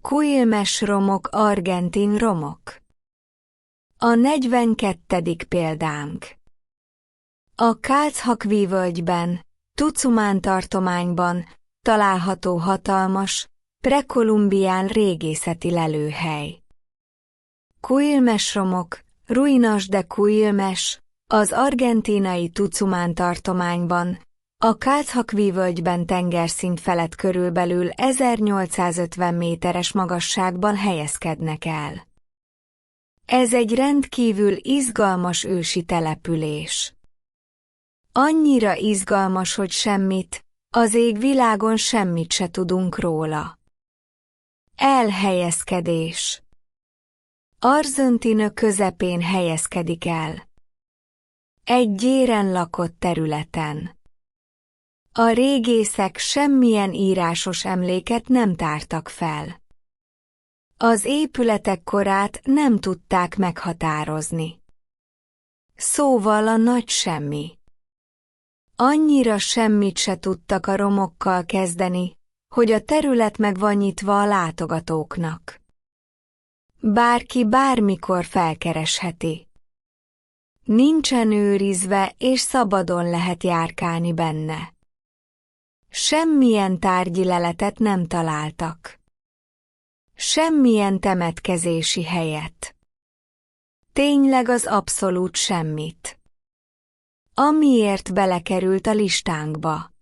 Quilmes romok, argentin romok. A 42. példánk. A Calzhakvi völgyben, Tucumán tartományban található hatalmas, prekolumbián régészeti lelőhely. Quilmes romok, Ruinas de Quilmes, az argentínai Tucumán tartományban, a Calzhakvi völgyben tengerszint felett körülbelül 1850 méteres magasságban helyezkednek el. Ez egy rendkívül izgalmas ősi település. Annyira izgalmas, hogy az égvilágon semmit se tudunk róla. Elhelyezkedés. Argentína közepén helyezkedik el. Egy gyéren lakott területen. A régészek semmilyen írásos emléket nem tártak fel. Az épületek korát nem tudták meghatározni. Szóval a nagy semmi. Annyira semmit se tudtak a romokkal kezdeni, hogy a terület meg van nyitva a látogatóknak. Bárki bármikor felkeresheti. Nincsen őrizve és szabadon lehet járkálni benne. Semmilyen tárgyi leletet nem találtak. Semmilyen temetkezési helyet. Tényleg az abszolút semmit. Amiért belekerült a listánkba.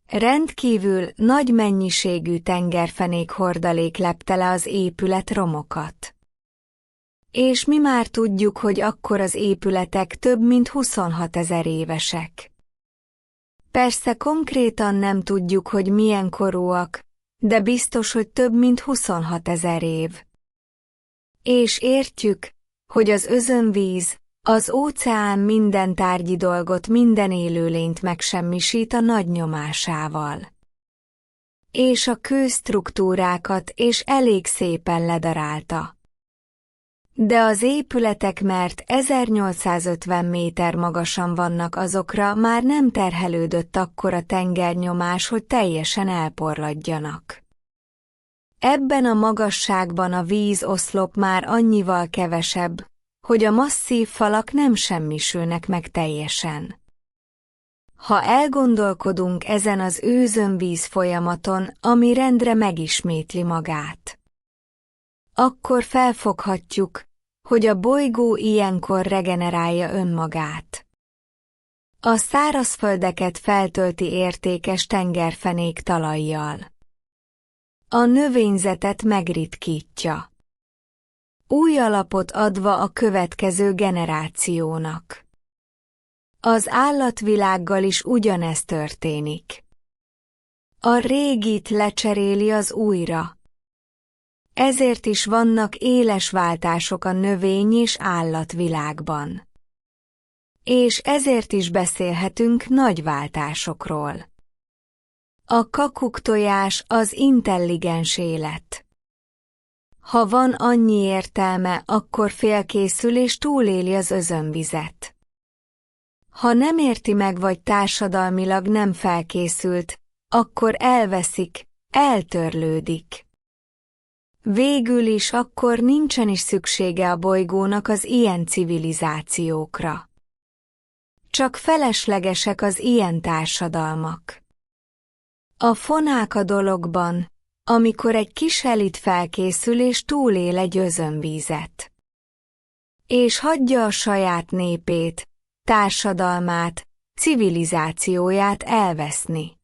Rendkívül nagy mennyiségű tengerfenék hordalék lepte le az épület romokat. És mi már tudjuk, hogy akkor az épületek több mint 26 000 évesek. Persze konkrétan nem tudjuk, hogy milyen korúak, de biztos, hogy több mint 26 000 év. És értjük, hogy az özönvíz, az óceán minden tárgyi dolgot, minden élőlényt megsemmisít a nagy nyomásával. És a kőstruktúrákat és elég szépen ledarálta. De az épületek, mert 1850 méter magasan vannak, azokra már nem terhelődött akkora tengernyomás, hogy teljesen elporladjanak. Ebben a magasságban a vízoszlop már annyival kevesebb, hogy a masszív falak nem semmisülnek meg teljesen. Ha elgondolkodunk ezen az őzönvíz folyamaton, ami rendre megismétli magát, akkor felfoghatjuk, hogy a bolygó ilyenkor regenerálja önmagát. A szárazföldeket feltölti értékes tengerfenék talajjal. A növényzetet megritkítja. Új alapot adva a következő generációnak. Az állatvilággal is ugyanez történik. A régit lecseréli az újra. Ezért is vannak éles váltások a növény- és állatvilágban. És ezért is beszélhetünk nagy váltásokról. A kakuktojás az intelligens élet. Ha van annyi értelme, akkor félkészül és túléli az özönvizet. Ha nem érti meg vagy társadalmilag nem felkészült, akkor elveszik, eltörlődik. Végül is akkor nincsen is szüksége a bolygónak az ilyen civilizációkra. Csak feleslegesek az ilyen társadalmak. A fonák a dologban, amikor egy kis elit felkészül és túlél egy özönvízet. És hagyja a saját népét, társadalmát, civilizációját elveszni.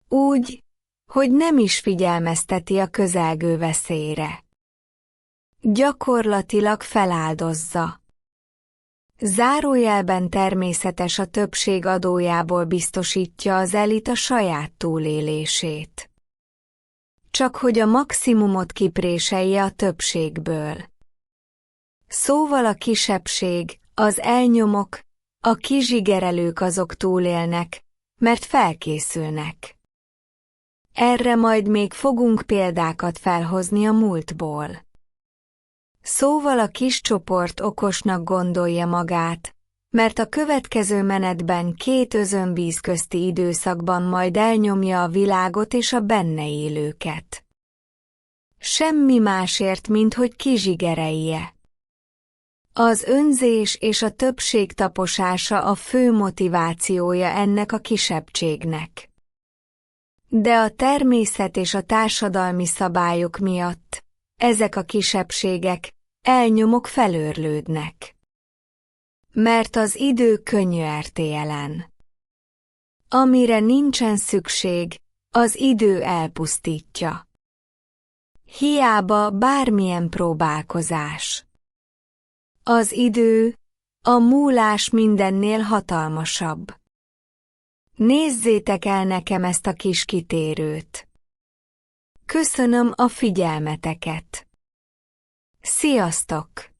Úgy, hogy nem is figyelmezteti a közelgő veszélyre. Gyakorlatilag feláldozza. Zárójelben természetes, a többség adójából biztosítja az elit a saját túlélését. Csak hogy a maximumot kipréselje a többségből. Szóval a kisebbség, az elnyomok, a kizsigerelők azok túlélnek, mert felkészülnek. Erre majd még fogunk példákat felhozni a múltból. Szóval a kis csoport okosnak gondolja magát, mert a következő menetben 2 özönvíz közti időszakban majd elnyomja a világot és a benne élőket. Semmi másért, mint hogy kizsigerelje. Az önzés és a többség taposása a fő motivációja ennek a kisebbségnek. De a természet és a társadalmi szabályok miatt ezek a kisebbségek elnyomok felőrlődnek. Mert az idő könnyűertélyelen. Amire nincsen szükség, az idő elpusztítja. Hiába bármilyen próbálkozás. Az idő, a múlás mindennél hatalmasabb. Nézzétek el nekem ezt a kis kitérőt. Köszönöm a figyelmeteket. Sziasztok!